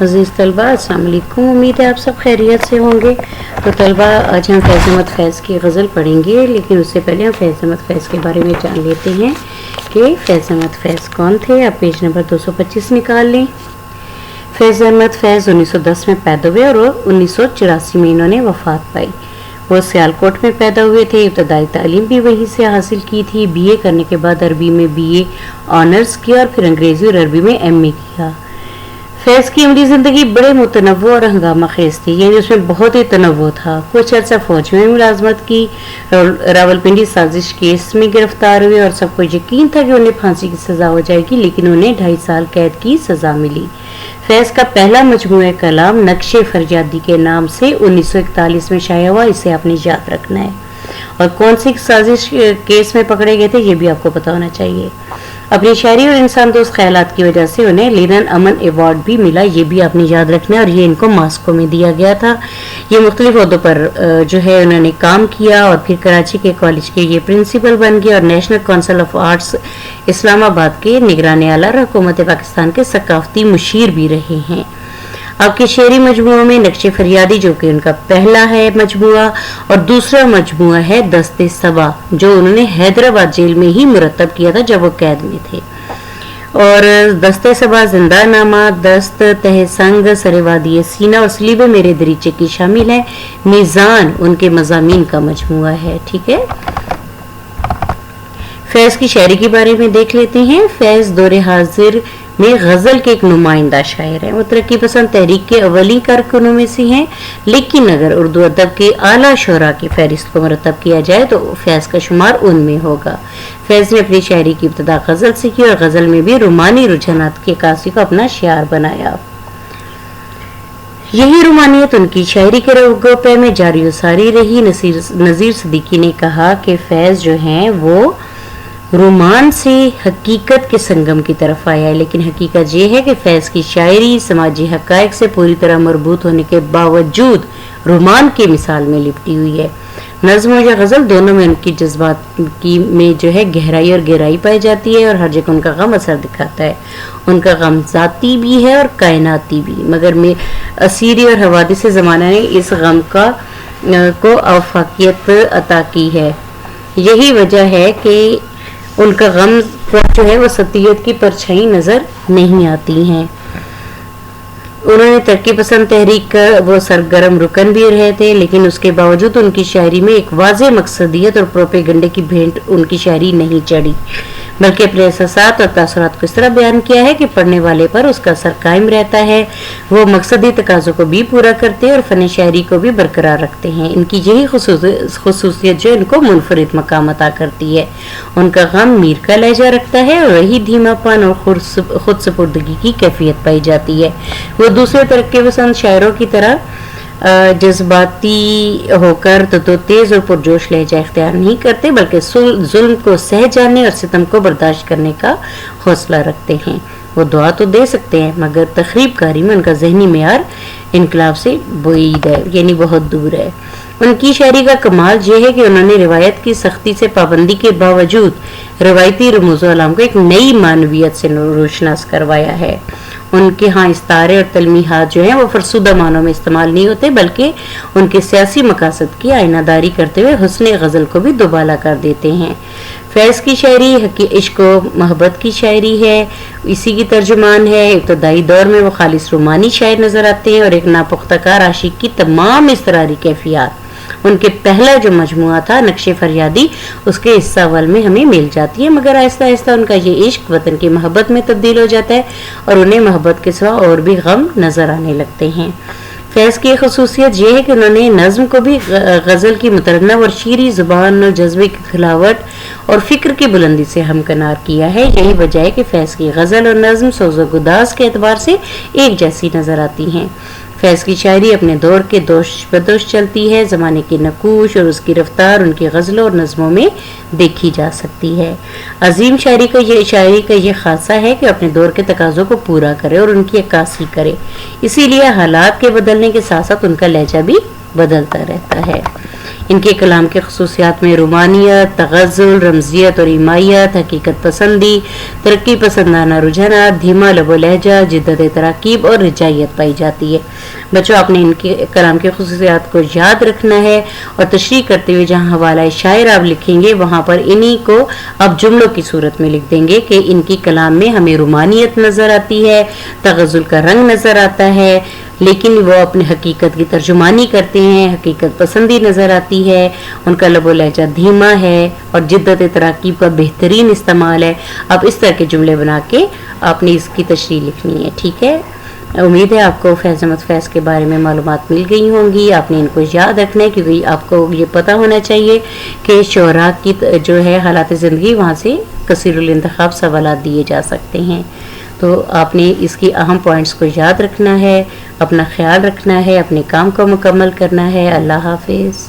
عزیز طلبہ السلام علیکم، امید ہے آپ سب خیریت سے ہوں گے۔ تو طلبہ آج ہم فیض احمد فیض کی غزل پڑھیں گے، لیکن اس سے پہلے ہم فیض احمد فیض کے بارے میں جان لیتے ہیں کہ فیض احمد فیض کون تھے۔ آپ پیج نمبر 225 نکال لیں۔ فیض احمد فیض 1910 میں پیدا ہوئے اور 1984 میں انہوں نے وفات پائی۔ وہ سیالکوٹ میں پیدا ہوئے تھے، ابتدائی تعلیم بھی وہیں سے حاصل کی تھی۔ بی اے کرنے کے بعد عربی میں بی اے آنرز کیا اور پھر انگریزی اور عربی میں ایم اے کیا۔ فیض کی عملی زندگی بڑے متنوع اور ہنگامہ خیز تھی، یعنی اس میں بہت ہی تنوع تھا۔ کچھ عرصہ فوج میں ملازمت کی، راولپنڈی سازش کیس میں گرفتار ہوئے اور سب کو یقین تھا کہ انہیں پھانسی کی سزا ہو جائے گی، لیکن انہیں 2.5 سال قید کی سزا ملی۔ فیض کا پہلا مجموعہ کلام نقش فریادی کے نام سے 1941 میں شائع ہوا، اسے آپ نے یاد رکھنا ہے۔ اور کون سی سازش کیس میں پکڑے گئے تھے یہ بھی آپ کو پتا ہونا چاہیے۔ اپنی شاعری اور انسان دوست خیالات کی وجہ سے انہیں لینن امن ایوارڈ بھی ملا، یہ بھی آپ نے یاد رکھنا ہے، اور یہ ان کو ماسکو میں دیا گیا تھا۔ یہ مختلف عہدوں پر جو ہے انہوں نے کام کیا اور پھر کراچی کے کالج کے یہ پرنسپل بن گئے اور نیشنل کونسل آف آرٹس اسلام آباد کے نگران اعلیٰ اور حکومت پاکستان کے ثقافتی مشیر بھی رہے ہیں۔ آپ کے شعری مجموعوں میں نقش فریادی جو کہ ان کا پہلا ہے مجموعہ، اور دوسرا مجموعہ ہے دست صبا جو انہوں نے حیدرآباد جیل میں ہی مرتب کیا تھا جب وہ قید میں تھے۔ اور دست صبا، زندہ نامہ، دست، تہ سنگ، سر وادی سینہ اور سلیب میرے دریچے کی شامل ہے۔ میزان ان کے مضامین کا مجموعہ ہے، ٹھیک ہے۔ فیض کی شاعری کے بارے میں دیکھ لیتے ہیں۔ فیض دور حاضر میں غزل کے ایک نمائندہ شاعر ہیں۔ وہ ترقی پسند تحریک کے اولین کارکنوں میں سے ہیں، لیکن اگر اردو ادب کے اعلیٰ شعراء کی فہرست کو مرتب کیا جائے تو فیض کا شمار ان میں ہوگا۔ فیض نے اپنی شاعری کی ابتدا غزل سے کی اور غزل میں بھی رومانی رجحانات کی عکاسی کو اپنا شعار بنایا۔ یہی رومانیت ان کی شاعری کے گوپے میں جاری و ساری رہی۔ نذیر صدیقی نے کہا کہ فیض جو ہیں وہ رومان سے حقیقت کے سنگم کی طرف آیا ہے، لیکن حقیقت یہ ہے کہ فیض کی شاعری سماجی حقائق سے پوری طرح مربوط ہونے کے باوجود رومان کی مثال میں لپٹی ہوئی ہے۔ نظم و یا غزل دونوں میں ان کی جذبات کی میں جو ہے گہرائی اور گہرائی پائی جاتی ہے، اور ہر جگہ ان کا غم اثر دکھاتا ہے۔ ان کا غم ذاتی بھی ہے اور کائناتی بھی، مگر میں اسیری اور حوادث زمانہ نے اس غم کو آفاقیت عطا کی ہے۔ یہی وجہ ہے کہ ان کا غم پر جو ہے وہ سطحیت کی پرچھائی نظر نہیں آتی ہیں۔ انہوں نے ترقی پسند تحریک کا وہ سرگرم رکن بھی رہے تھے، لیکن اس کے باوجود ان کی شاعری میں ایک واضح مقصدیت اور پروپیگنڈے کی بھینٹ ان کی شاعری نہیں چڑھی، بلکہ اپنے احساسات اور تاثرات کو اس طرح بیان کیا ہے کہ پڑھنے والے پر اس کا اثر قائم رہتا ہے۔ وہ مقصدی تقاضوں کو بھی پورا کرتے ہیں اور فن شاعری کو بھی برقرار رکھتے ہیں۔ ان کی یہی خصوصیت جو ان کو منفرد مقام عطا کرتی ہے۔ ان کا غم میر کا لہجہ رکھتا ہے اور وہی دھیما پن اور خود سپردگی کی کیفیت پائی جاتی ہے۔ وہ دوسرے ترقی پسند شاعروں کی طرح جذباتی ہو کر تو تیز اور پرجوش لہجہ اختیار نہیں کرتے، بلکہ ظلم کو سہ جانے اور ستم کو برداشت کرنے کا حوصلہ رکھتے ہیں۔ وہ دعا تو دے سکتے ہیں، مگر تخریب کاری میں ان کا ذہنی معیار انقلاب سے بعید ہے، یعنی بہت دور ہے۔ ان کی شاعری کا کمال یہ ہے کہ انہوں نے روایت کی سختی سے پابندی کے باوجود روایتی رموز و علام کو ایک نئی معنویت سے روشناس کروایا ہے۔ ان کے ہاں استعارے اور تلمیحات جو ہیں وہ فرسودہ معنوں میں استعمال نہیں ہوتے، بلکہ ان کے سیاسی مقاصد کی آئینہ داری کرتے ہوئے حسن غزل کو بھی دوبالا کر دیتے ہیں۔ فیض کی شاعری عشق و محبت کی شاعری ہے، اسی کی ترجمان ہے۔ ابتدائی دور میں وہ خالص رومانی شاعر نظر آتے ہیں اور ایک ناپختہ کار عاشق کی تمام اضطراری کیفیات ان کے پہلا جو مجموعہ تھا نقش فریادی، اس کے حصہ اول میں ہمیں مل جاتی ہے، مگر آہستہ آہستہ ان کا یہ عشق وطن کی محبت میں تبدیل ہو جاتا ہے اور انہیں محبت کے سوا اور بھی غم نظر آنے لگتے ہیں۔ فیض کی خصوصیت یہ ہے کہ انہوں نے نظم کو بھی غزل کی مترنم اور شیریں زبان اور جذبے کی کھلاوٹ اور فکر کی بلندی سے ہمکنار کیا ہے۔ یہی وجہ ہے کہ فیض کی غزل اور نظم سوز و گداز کے اعتبار سے ایک جیسی نظر آتی ہیں۔ فیض کی شاعری اپنے دور کے دوش بدوش چلتی ہے، زمانے کی نقوش اور اس کی رفتار ان کی غزلوں اور نظموں میں دیکھی جا سکتی ہے۔ عظیم شاعری کا یہ خاصہ ہے کہ اپنے دور کے تقاضوں کو پورا کرے اور ان کی عکاسی کرے، اسی لیے حالات کے بدلنے کے ساتھ ساتھ ان کا لہجہ بھی بدلتا رہتا ہے۔ ان کے کلام کے خصوصیات میں رومانیت، تغزل، رمزیت اور ایمائیت، حقیقت پسندی، ترقی پسندانہ رجحانات، دھیما لب و لہجہ، جدت تراکیب اور رجائیت پائی جاتی ہے۔ بچوں آپ نے ان کے کلام کے خصوصیات کو یاد رکھنا ہے اور تشریح کرتے ہوئے جہاں حوالہ شاعر آپ لکھیں گے وہاں پر انہی کو آپ جملوں کی صورت میں لکھ دیں گے کہ ان کی کلام میں ہمیں رومانیت نظر آتی ہے، تغزل کا رنگ نظر آتا ہے، لیکن وہ اپنے حقیقت کی ترجمانی کرتے ہیں، حقیقت پسندی نظر آتی ہے، ان کا لب و لہجہ دھیما ہے اور جدت تراکیب کا بہترین استعمال ہے۔ آپ اس طرح کے جملے بنا کے آپ نے اس کی تشریح لکھنی ہے، ٹھیک ہے۔ امید ہے آپ کو فیض احمد فیض کے بارے میں معلومات مل گئی ہوں گی، آپ نے ان کو یاد رکھنا ہے کیونکہ آپ کو یہ پتہ ہونا چاہیے کہ شعراء کی جو ہے حالات زندگی وہاں سے کثیر الانتخاب سوالات دیے جا سکتے ہیں، تو آپ نے اس کی اہم پوائنٹس کو یاد رکھنا ہے، اپنا خیال رکھنا ہے، اپنے کام کو مکمل کرنا ہے۔ اللہ حافظ۔